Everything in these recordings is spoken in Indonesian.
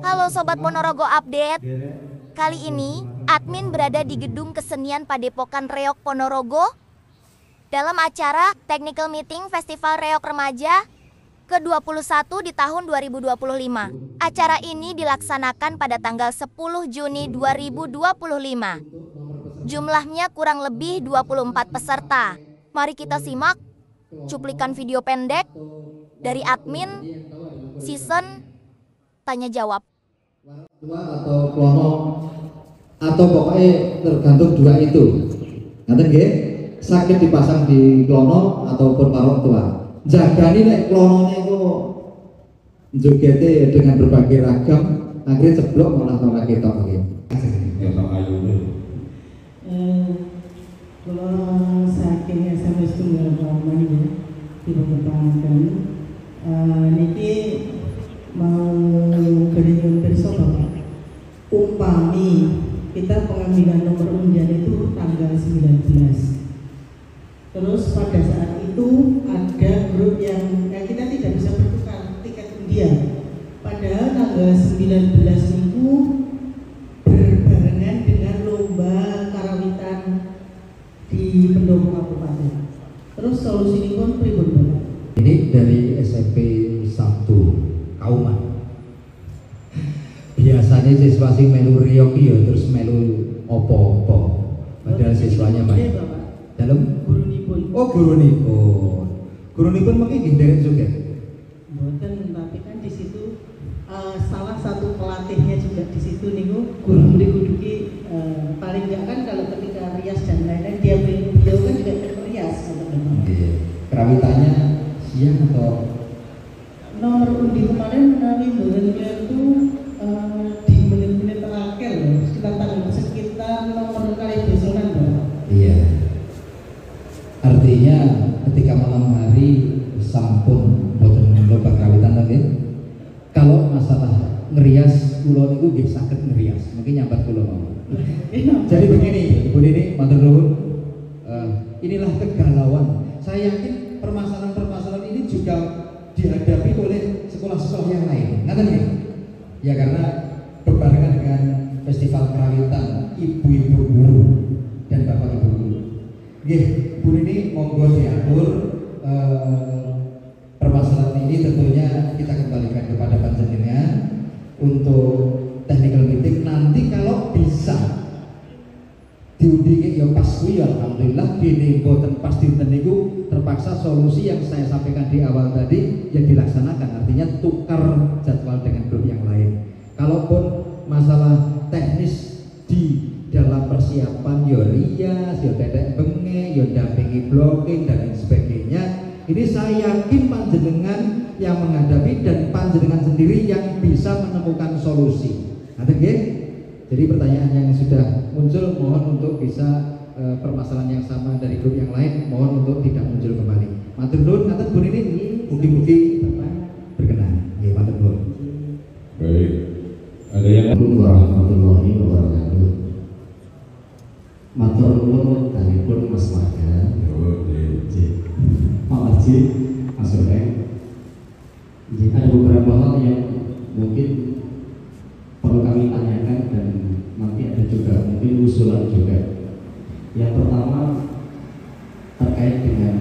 Halo Sobat Ponorogo Update. Kali ini, admin berada di Gedung Kesenian Padepokan Reog Ponorogo dalam acara Technical Meeting Festival Reog Remaja ke-21 di tahun 2025. Acara ini dilaksanakan pada tanggal 10 Juni 2025. Jumlahnya kurang lebih 24 peserta. Mari kita simak cuplikan video pendek dari admin season tanya jawab. Atau klono atau pokoknya tergantung dua itu. Nanti nggih, sakit dipasang di klono ataupun parok tua. Jagani nek klonone itu jogete dengan berbagai ragam, akhirnya ceblok malah ora ketok nggih. Kalau saking SMS tunggal kawan ya, diperkembangkan. Niki mau berikan perso Bapak. Umpami kita pengambilan nomor undian itu tanggal 19. Terus pada saat itu ada grup yang kita tidak bisa bertukar tiket undian. Padahal tanggal 19 itu berbarengan dengan lomba karawitan di Pendopo Kabupaten. Terus solusi ini pun pribun Bapak. Ini dari SMP 1 Kauman. Biasanya siswa sing melu Reog ya terus melu opo-opo. Padahal siswanya banyak. Dalam gurunipun. Oh, gurunipun. Gurunipun mungkin ginderek juga. Mboten, tapi kan di situ salah satu pelatihnya juga di situ niku guru duki paling enggak kan kalau ketika rias dan lain-lain dia beliau kan juga ikut rias teman-teman. Kerawitannya siang atau Nomor undi kemarin menawi bulannya itu di menit-menit terakhir loh, sekitar nomor kali besonan Bapak. iya. Artinya ketika malam hari sampun boten lomba kerawitan lagi. Kalau masalah ngerias kula niku nggih saged ngerias, mungkin nyambat kula mawon. Jadi begini, Ibu Nini, matur nuwun. Inilah kegalauan. Saya yakin permasalahan-permasalahan ini juga dihadapi oleh sekolah-sekolah yang lain. Ngaten nggih? Ya karena berbarengan dengan festival kerawitan ibu-ibu guru dan bapak ibu guru. Nggih, Bu Nini monggo diatur permasalahan ini tentunya kita kembalikan kepada panjenengan untuk technical meeting nanti kalau bisa diundi ya pas kuwi alhamdulillah dene boten pas dinten niku terpaksa solusi yang saya sampaikan di awal tadi yang dilaksanakan artinya tukar jadwal dengan grup yang lain. Kalaupun masalah teknis di dalam persiapan yo rias, yo dedek benge, yo dampingi blocking dan lain sebagainya, ini saya yakin panjenengan yang menghadapi dan panjenengan sendiri yang bisa menemukan solusi. Ngaten nggih? Jadi pertanyaan yang sudah muncul mohon untuk bisa permasalahan yang sama dari grup yang lain mohon untuk tidak muncul kembali. Matur nuwun ngaten Bu Nini, mugi-mugi berkenan. Nggih, matur nuwun. Baik. Ada yang warahmatullahi wabarakatuh. Matur nuwun kalipun Mas Warga. Pak Haji, Mas Oleh. Ada beberapa hal yang mungkin perlu kami tanyakan dan nanti ada juga mungkin usulan juga. Yang pertama terkait dengan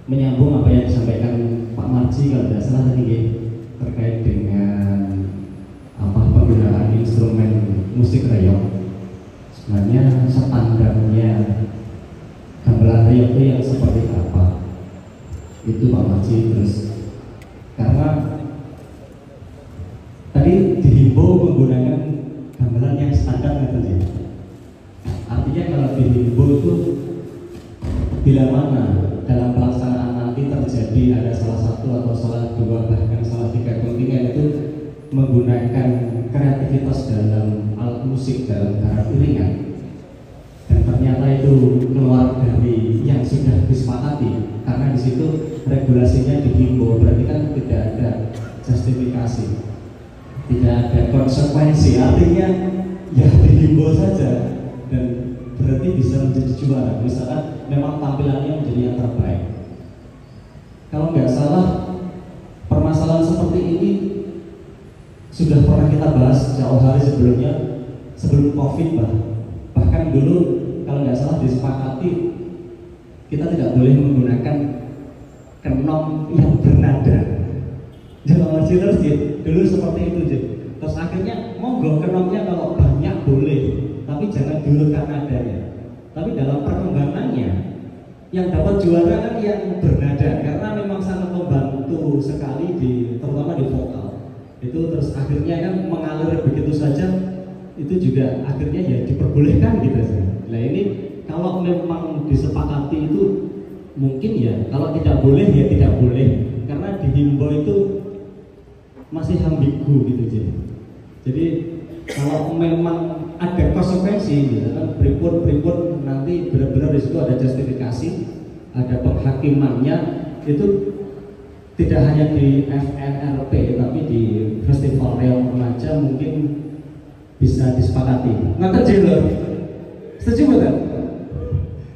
menyambung apa yang disampaikan Pak Marji kalau tidak salah tadi terkait dengan penggunaan instrumen musik reog. Sebenarnya standarnya gamelan reog itu yang seperti apa? Itu Pak Marji. Terus karena tadi dihimbau menggunakan gamelan yang standar gitu. Artinya kalau dihimbau itu bila mana dalam pelaksanaan nanti terjadi ada salah satu atau salah dua bahkan salah tiga kontingen itu menggunakan kreativitas dalam alat musik dalam garap iringan dan ternyata itu keluar dari yang sudah disepakati karena di situ regulasinya dihimbau berarti kan tidak ada justifikasi, tidak ada konsekuensi, artinya ya dihimbau saja dan berarti bisa menjadi juara misalkan memang tampilannya menjadi yang terbaik. Kalau nggak salah permasalahan seperti ini sudah pernah kita bahas jauh hari sebelumnya, sebelum COVID bahkan dulu kalau nggak salah disepakati kita tidak boleh menggunakan kenom yang bernada. Jalan terus dulu seperti itu jadi. Terus akhirnya monggo kenomnya kalau banyak boleh, tapi jangan diurutkan nadanya. Tapi dalam perkembangannya yang dapat juara kan yang bernada, karena memang sangat membantu sekali terutama di vokal. Itu terus akhirnya kan mengalir begitu saja, itu juga akhirnya ya diperbolehkan gitu sih. Nah ini kalau memang disepakati itu mungkin ya, kalau tidak boleh ya tidak boleh, karena dihimbau itu masih ambigu gitu jadi kalau memang ada konsekuensi, misalkan pripun nanti benar-benar di situ ada justifikasi, ada penghakimannya, itu tidak hanya di FNRP tapi di Festival Reok Remaja mungkin bisa disepakati. Nggak terjadi, setuju betul?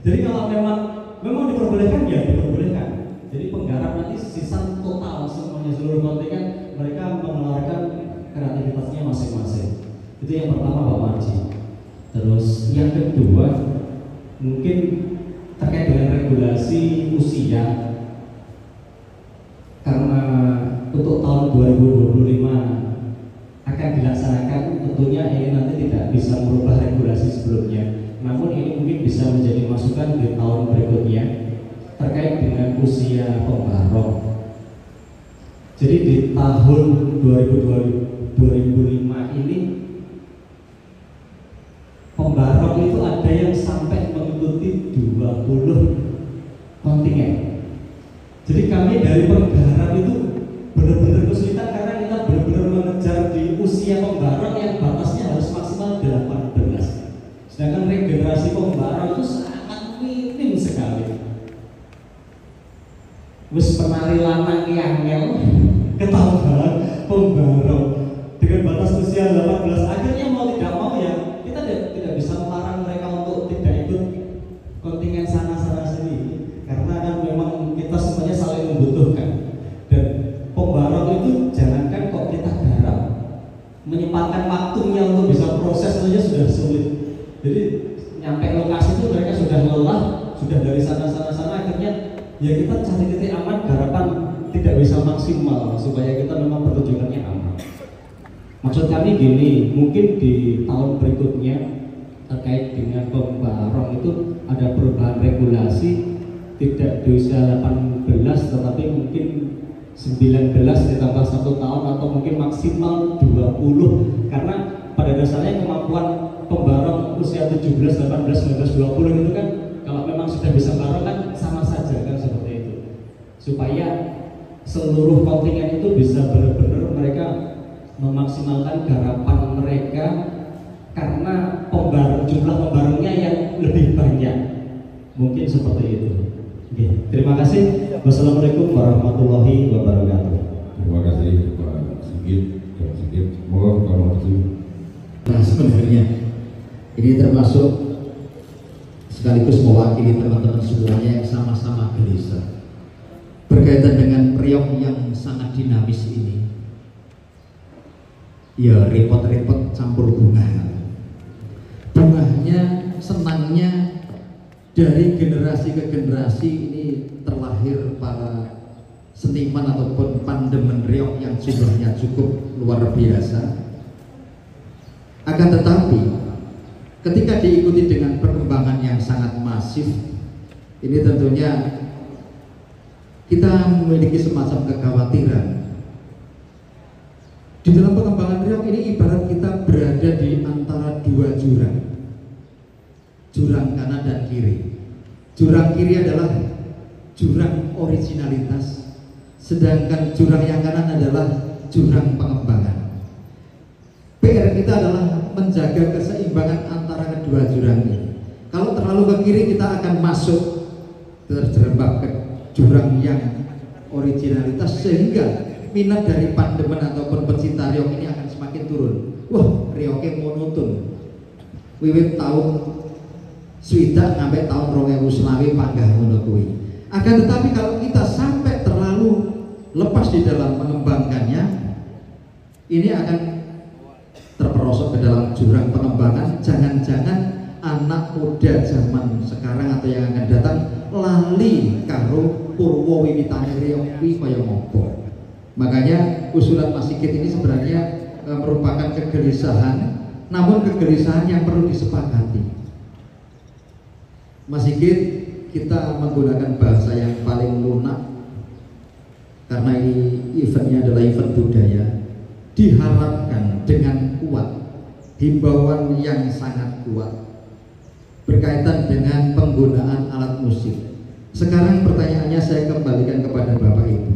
Jadi kalau memang diperbolehkan ya diperbolehkan. Jadi penggarap nanti sisa total semuanya seluruh kontingen mereka mengeluarkan kreativitasnya masing-masing. Itu yang pertama Pak Marji. Terus yang kedua mungkin terkait dengan regulasi usia, karena untuk tahun 2025 akan dilaksanakan, tentunya ini nanti tidak bisa merubah regulasi sebelumnya. Namun ini mungkin bisa menjadi masukan di tahun berikutnya terkait dengan usia pembarong. Jadi di tahun 2005 ini pembarong itu ada yang sampai mengikuti 20 kontingen. Jadi kami dari penggarap itu benar-benar kesulitan karena kita benar-benar mengejar di usia pembarong yang batasnya harus maksimal 18. Sedangkan regenerasi pembarong itu sangat minim sekali. Wis penari lanang yang ketahuan pembarong dengan batas usia 18, akhirnya mau tidak mau ya kita tidak bisa melarang mereka untuk tidak ikut kontingen sana sini, karena kan memang kita semuanya saling membutuhkan. Dan pembarong itu jangankan kok kita garap, menyempatkan waktunya untuk bisa proses saja sudah sulit. Jadi nyampe lokasi itu mereka sudah lelah, sudah dari sana akhirnya ya kita cari titik aman, garapan tidak bisa maksimal supaya kita memang pertunjukannya aman. Maksud kami gini, mungkin di tahun berikutnya terkait dengan pembarong itu ada perubahan regulasi, tidak di usia 18 tetapi mungkin 19 ditambah 1 tahun atau mungkin maksimal 20, karena pada dasarnya kemampuan pembarong usia 17, 18, 19, 20 itu kan kalau memang sudah bisa barong kan sama saja kan seperti itu, supaya seluruh kontingen itu bisa benar-benar mereka memaksimalkan garapan mereka, karena jumlah pembarongnya yang lebih banyak, mungkin seperti itu. Oke, terima kasih. Wassalamualaikum warahmatullahi wabarakatuh. Terima kasih Pak Sigit. Semoga Pak Marji. Nah sebenarnya ini termasuk sekaligus mewakili teman-teman semuanya yang sama-sama gelisah berkaitan dengan reok yang sangat dinamis ini. Ya repot-repot campur bunganya, senangnya dari generasi ke generasi ini terlahir para seniman ataupun pandemen reok yang jumlahnya cukup luar biasa. Akan tetapi ketika diikuti dengan perkembangan yang sangat masif, ini tentunya kita memiliki semacam kekhawatiran. Di dalam pengembangan reok ini ibarat kita berada di antara dua jurang, jurang kanan dan kiri. Jurang kiri adalah jurang originalitas, sedangkan jurang yang kanan adalah jurang pengembangan. PR kita adalah menjaga keseimbangan antara kedua jurang ini. Kalau terlalu ke kiri kita akan masuk terjerembab ke jurang yang originalitas, sehingga minat dari pandemen ataupun pecinta reok ini akan semakin turun. Wah, reoknya monoton. Wiwit tahun swidak sampai tahun 2020 panggah ngono kuwi. Akan tetapi kalau kita sampai terlalu lepas di dalam mengembangkannya, ini akan terperosok ke dalam jurang pengembangan. Jangan-jangan anak muda zaman sekarang atau yang akan datang lali karo purwo wiwitane riyong kuwi kaya ngopo. Makanya usulan Mas Sigit ini sebenarnya merupakan kegelisahan, namun kegelisahan yang perlu disepakati. Mas Sigit, kita menggunakan bahasa yang paling lunak karena ini eventnya adalah event budaya. Diharapkan dengan kuat, himbauan yang sangat kuat berkaitan dengan penggunaan alat musik. Sekarang pertanyaannya saya kembalikan kepada Bapak Ibu.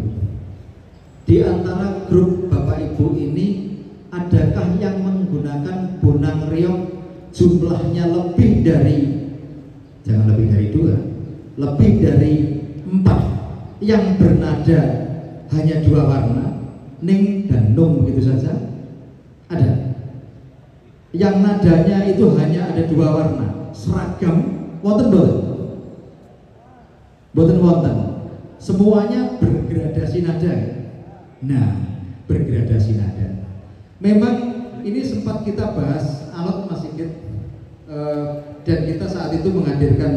Di antara grup Bapak Ibu ini, adakah yang menggunakan bonang reog jumlahnya lebih dari, jangan lebih dari 2, lebih dari 4, yang bernada hanya 2 warna, ning dan nung begitu saja? Ada? Yang nadanya itu hanya ada 2 warna, seragam, wonten boten? Boten wonten. Semuanya bergradasi nada. Nah, bergradasi nada. Memang ini sempat kita bahas alat Mas Sigit, dan kita saat itu menghadirkan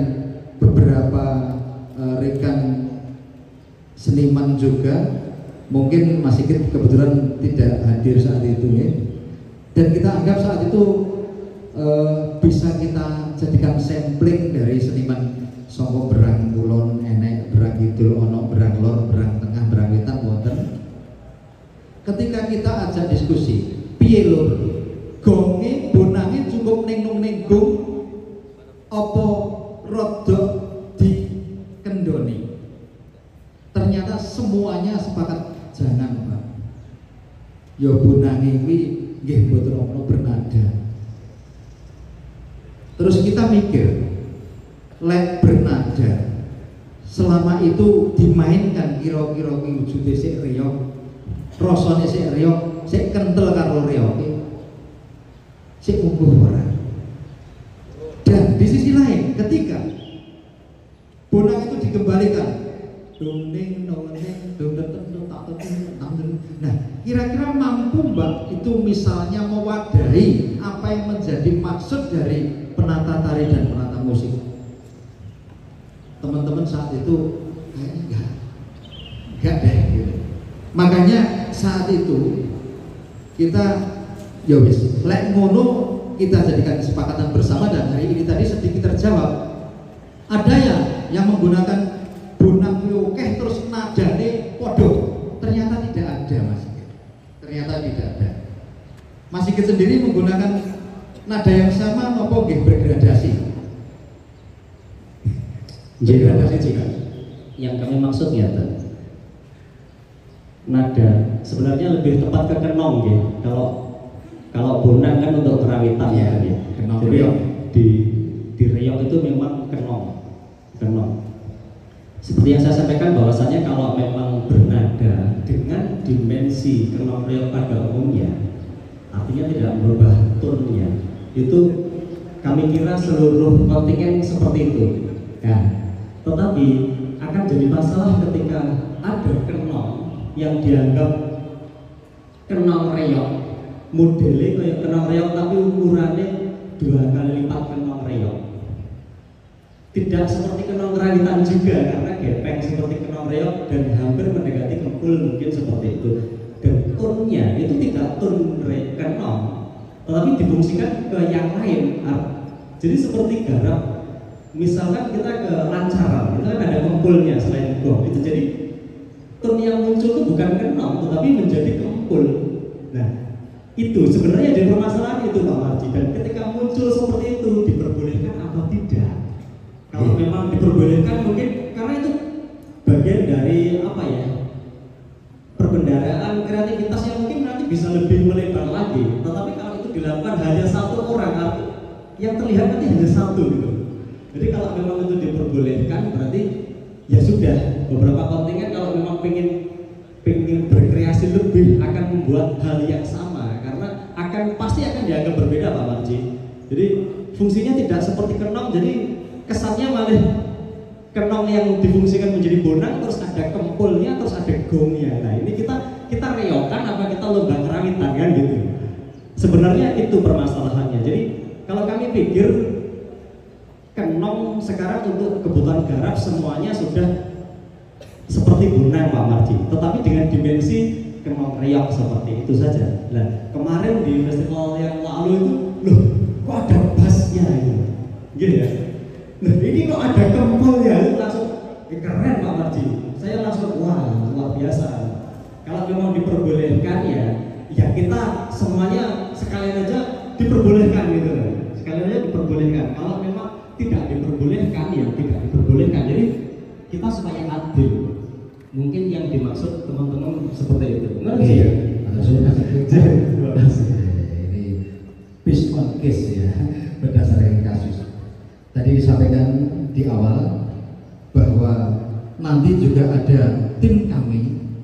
beberapa rekan seniman juga. Mungkin Mas Sigit kebetulan tidak hadir saat itu ya. Dan kita anggap saat itu bisa kita jadikan sampling dari seniman saka berang kulon, enek berang kidul, ono berang lor, berang tengah, berang wetan wonten. Ketika kita ajak diskusi, piye lur? Gonge bonange cukup ning ninggung apa rodok dikendoni? Ternyata semuanya sepakat jangan, Pak. Ya bonange kuwi nggih mboten ono bernada. Terus kita mikir, lek bernada selama itu dimainkan kira-kira kuwi wujude sik riyong, rasane sik riyong, sik kentel karo riyoke, sik mungguh ora. Dan di sisi lain, ketika bonang itu dikembalikan, dongeng nongeng nah, kira-kira mampu Mbak itu misalnya mewadahi apa yang menjadi maksud dari penata tari dan penata musik? Teman-teman saat itu kayaknya enggak deh gitu. Makanya saat itu kita ya wis lek ngono kita jadikan kesepakatan bersama, dan hari ini tadi sedikit terjawab. Ada ya yang menggunakan bonang riokeh terus nadane podo? Ternyata tidak ada, Mas Sigit. Ternyata tidak ada. Mas Sigit sendiri menggunakan nada yang sama apa nggih bergradasi? Bergradasi juga. Yang kami maksud ya, nada sebenarnya lebih tepat ke kenong ya. Kalau bonang kan untuk kerawitan ya, kan, ya. Kenong. Jadi di reog itu memang kenong. Seperti yang saya sampaikan bahwasanya kalau memang bernada dengan dimensi kenong reog pada umumnya, artinya tidak merubah tone-nya, itu kami kira seluruh kontingen seperti itu. Nah, tetapi akan jadi masalah ketika ada kenong yang dianggap kenong reog, modelnya kayak kenong reog tapi ukurannya 2 kali lipat kenong reog. Tidak seperti kenong kerawitan juga, karena gepeng seperti kenong reog dan hampir mendekati kempul mungkin seperti itu. Dan tone-nya itu tidak tone kenong, tetapi difungsikan ke yang lain. Jadi seperti garap, misalkan kita ke lancaran, itu kan ada kempulnya selain gong. Itu jadi tone yang muncul itu bukan kenong, tetapi menjadi kempul. Nah, itu sebenarnya ada permasalahan itu Pak Marji. Dan ketika muncul seperti itu, diperbolehkan atau tidak? Kalau memang diperbolehkan mungkin karena itu bagian dari apa ya, perbendaharaan kreativitas yang mungkin nanti bisa lebih melebar lagi. Tetapi kalau itu dilakukan hanya 1 orang, yang terlihat nanti hanya 1 gitu. Jadi kalau memang itu diperbolehkan berarti ya sudah, beberapa kontingen kalau memang pengen berkreasi lebih akan membuat hal yang sama, karena pasti akan dianggap berbeda Pak Marji. Jadi fungsinya tidak seperti kenong, jadi kesannya malah kenong yang difungsikan menjadi bonang terus ada kempulnya, terus ada gongnya. Nah ini kita reokan apa kita lomba kerawitan kan gitu. Sebenarnya itu permasalahannya. Jadi kalau kami pikir Kenong sekarang untuk kebutuhan garap semuanya sudah seperti Bonang Pak Marji, tetapi dengan dimensi Kenong Reog seperti itu saja. Nah, kemarin di festival yang lalu itu, loh, kok ada bassnya ini? Gitu ya. Loh, ini kok ada kempelnya? Langsung keren Pak Marji. Saya langsung wah, luar biasa. Kalau memang diperbolehkan ya kita semuanya sekalian aja diperbolehkan gitu. Sekalian aja diperbolehkan. Kalau memang tidak diperbolehkan ya tidak diperbolehkan. Jadi kita supaya adil. Mungkin yang dimaksud teman-teman seperti itu. Ngerti ya? Ini based on case ya, berdasarkan kasus. Tadi disampaikan di awal bahwa nanti juga ada tim kami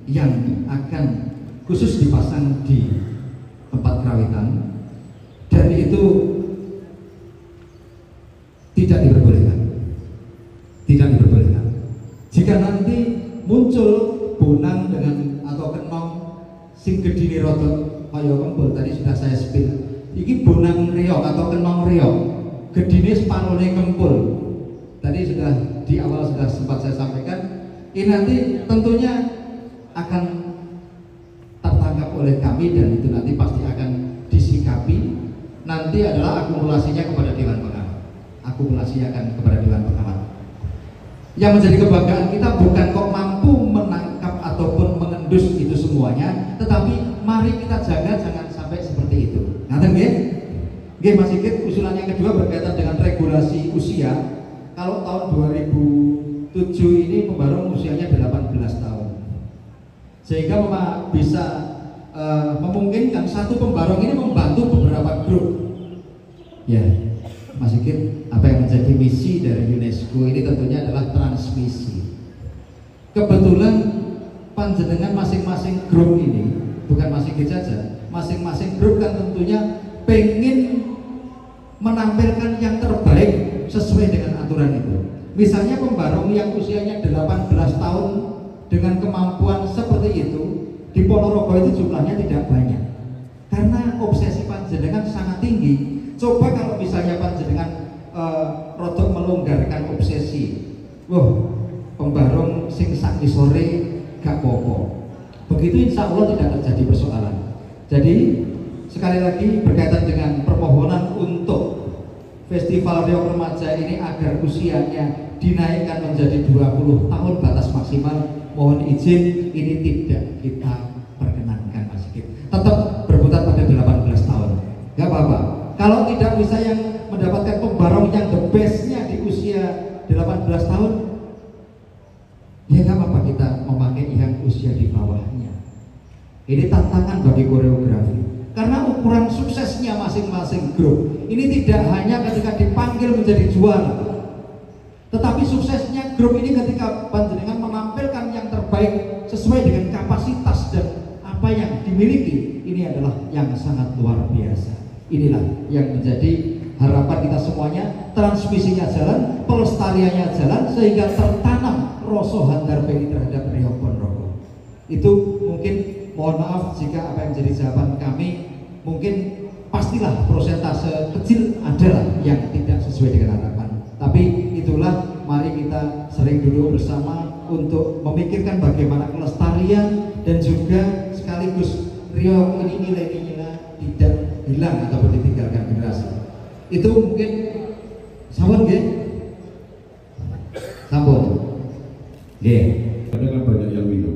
yang akan khusus dipasang di tempat kerawitan, dan itu tidak diperbolehkan. Jika nanti muncul Bonang dengan atau Kenong sing gedine rada kaya kempul, tadi sudah saya spill. Iki Bonang Reog atau Kenong Reog, gedine separone kempul. Tadi sudah di awal sudah sempat saya sampaikan. Ini nanti tentunya akan tertangkap oleh kami, dan itu nanti pasti akan disikapi. Nanti adalah akumulasinya kepada Dewan Pengamat. Yang menjadi kebanggaan kita bukan kok mampu menangkap ataupun mengendus itu semuanya, tetapi mari kita jaga jangan sampai seperti itu. Ngaten nggih? Nggih Mas Sigit, usulan yang kedua berkaitan dengan regulasi usia. Kalau tahun 2007 ini pembarong usianya 18 tahun. Sehingga bisa memungkinkan satu pembarong ini membantu beberapa grup. Ya, Mas Sigit, apa yang menjadi misi dari UNESCO ini tentunya adalah transmisi. Kebetulan panjenengan masing-masing grup ini, bukan Mas Sigit saja, masing-masing grup kan tentunya pengen menampilkan yang terbaik sesuai dengan aturan itu. Misalnya pembarong yang usianya 18 tahun dengan kemampuan seperti itu di Ponorogo itu jumlahnya tidak banyak, karena obsesi panjenengan sangat tinggi. Coba kalau misalnya panjenengan rodok melonggarkan obsesi, pembarong sing sak sore gak popo, begitu insya Allah tidak terjadi persoalan. Jadi sekali lagi berkaitan dengan permohonan untuk Festival Reog Remaja ini agar usianya dinaikkan menjadi 20 tahun batas maksimal, mohon izin ini tidak kita perkenankan Mas Sigit. Tetap berputar pada 18 tahun, gak apa-apa. Kalau tidak bisa yang mendapatkan pembarong yang the best-nya di usia 18 tahun, ya gak apa-apa kita memakai yang usia di bawahnya. Ini tantangan bagi koreografi, karena ukuran suksesnya masing-masing grup ini tidak hanya ketika dipanggil menjadi juara, tetapi suksesnya grup ini ketika panjenengan menampilkan yang terbaik sesuai dengan kapasitas dan apa yang dimiliki. Ini adalah yang sangat luar biasa. Inilah yang menjadi harapan kita semuanya, transmisinya jalan, pelestariannya jalan, sehingga tertanam rasa handarbeni terhadap Reog Ponorogo. Itu mungkin, mohon maaf jika apa yang menjadi jawaban kami mungkin pastilah prosentase kecil adalah yang tidak sesuai dengan harapan. Tapi itulah, mari kita sering duduk bersama untuk memikirkan bagaimana kelestarian dan juga sekaligus Reog ini nilai-nilai tidak hilang atau ditinggalkan generasi. Itu mungkin sampun nggih? Sampun. Nggih. Ada kan banyak yang minum.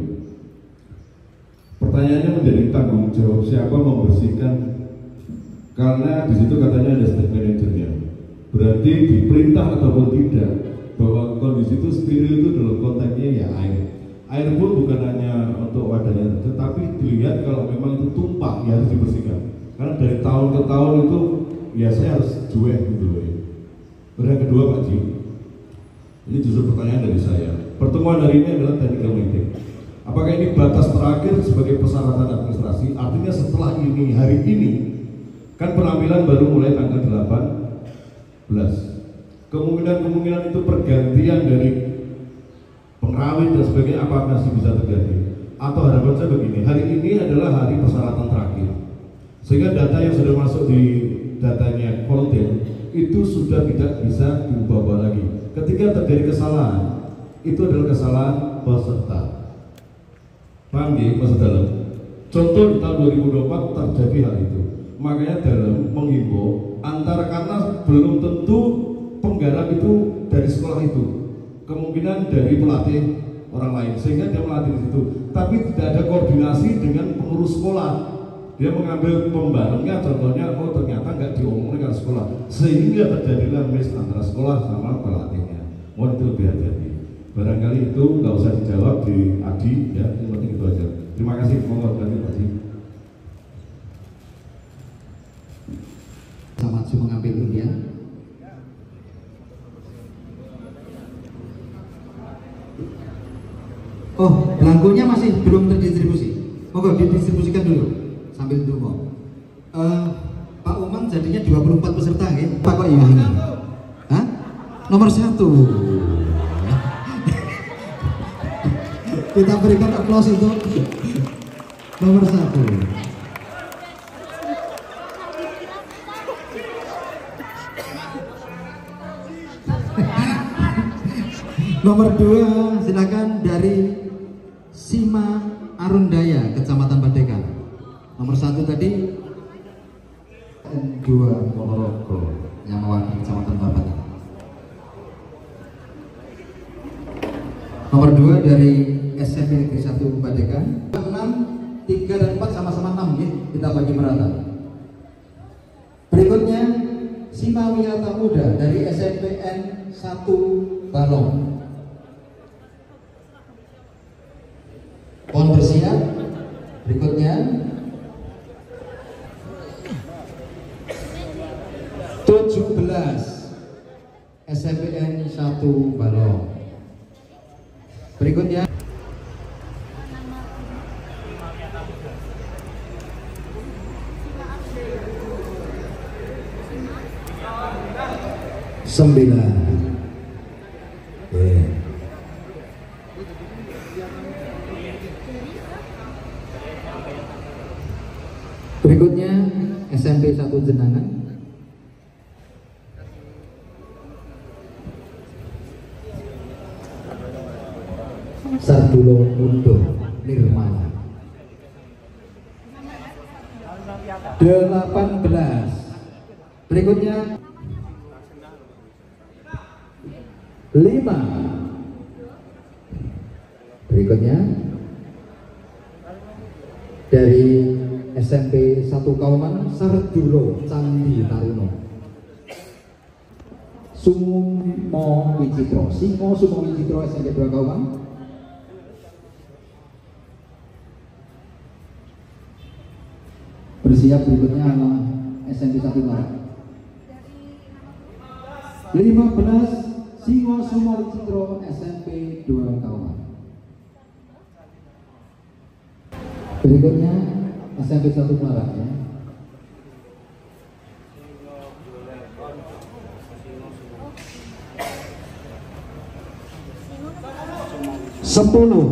Pertanyaannya menjadi tanggung jawab siapa membersihkan, karena di situ katanya ada staff manajernya. Berarti diperintah ataupun tidak bahwa kondisi itu steril itu dalam konteksnya ya air. Air pun bukan hanya untuk wadahnya, tetapi dilihat kalau memang itu tumpah ya harus dibersihkan. Karena dari tahun ke tahun itu ya saya harus cuek gitu loh ya. Yang kedua Pak Ji, ini justru pertanyaan dari saya. Pertemuan hari ini adalah technical meeting. Apakah ini batas terakhir sebagai persyaratan administrasi? Artinya setelah ini, hari ini kan penampilan baru mulai tanggal 18. Kemungkinan itu pergantian dari pengrawit dan sebagainya apakah masih bisa terjadi? Atau harapan saya begini, hari ini adalah hari persyaratan terakhir. sehingga data yang sudah masuk di datanya konten itu sudah tidak bisa diubah lagi. Ketika terjadi kesalahan, itu adalah kesalahan peserta. Paham ya, Mas Dalam? Contoh di tahun 2024 terjadi hal itu. Makanya dalam menghimbau antara, karena belum tentu penggarap itu dari sekolah itu, kemungkinan dari pelatih orang lain, sehingga dia melatih di situ. Tapi tidak ada koordinasi dengan pengurus sekolah. Dia mengambil pembarengnya, contohnya, oh ternyata nggak diomongin ke sekolah, sehingga terjadilah miss antara sekolah sama pelatihnya. Mohon itu lebih hati-hati. Barangkali itu nggak usah dijawab di Adi, ya, yang penting itu aja. Terima kasih, mohon berarti Pak Adi. Selamat maju mengambil undian. Oh, belangkonya masih belum terdistribusi. Monggo didistribusikan dulu sambil tunggu. Pak Umang jadinya 24 peserta ya. Pak kok ya ini? Hah? Nomor 1. Kita berikan aplaus untuk nomor 1. Nomor 2 silakan dari Sima Arundaya, Kecamatan Badekan. Nomor 1 tadi N2 Ponorogo yang mewakili Kecamatan Babakan. Nomor 2 dari SMP Negeri 1 Badekan. 6, 3 dan 4 sama-sama 6 ya. Kita bagi merata. Berikutnya Sima Wiyata Muda dari SMPN 1 Balong. Mohon bersiap. Berikutnya 17 SMPN 1 Balong. Berikutnya sembilan. Berikutnya SMP 1 Jenangan. Sardulo Mundo Nirmana. 18. Berikutnya 5. Berikutnya dari SMP 1 Kauman Sardulo Candi Taruno. Sumo Wicitro, Singo Sumo Wicitro SMP 2 Kauman. Bersiap. Berikutnya SMP 1 Maret. 15 Singo Sumo Wicitro SMP 2 Kauman. Berikutnya SMP 1 Maret ya. Sepuluh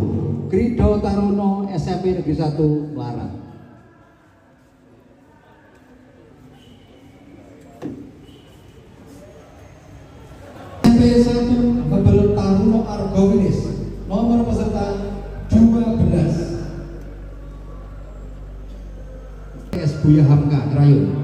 Krido Taruno SMP Negeri 1 Maret. SMP 1 Bebel Taruno Argowinis. Nomor peserta 12. Buya Hamka Krayun.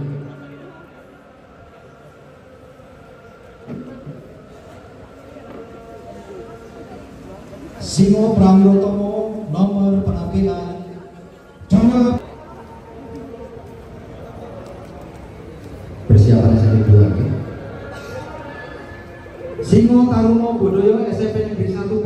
Simo Pramyotomo nomor penampilan 2. Persiapan SMP 2 ya. Simo Taruno Bodoyo SMP Negeri 1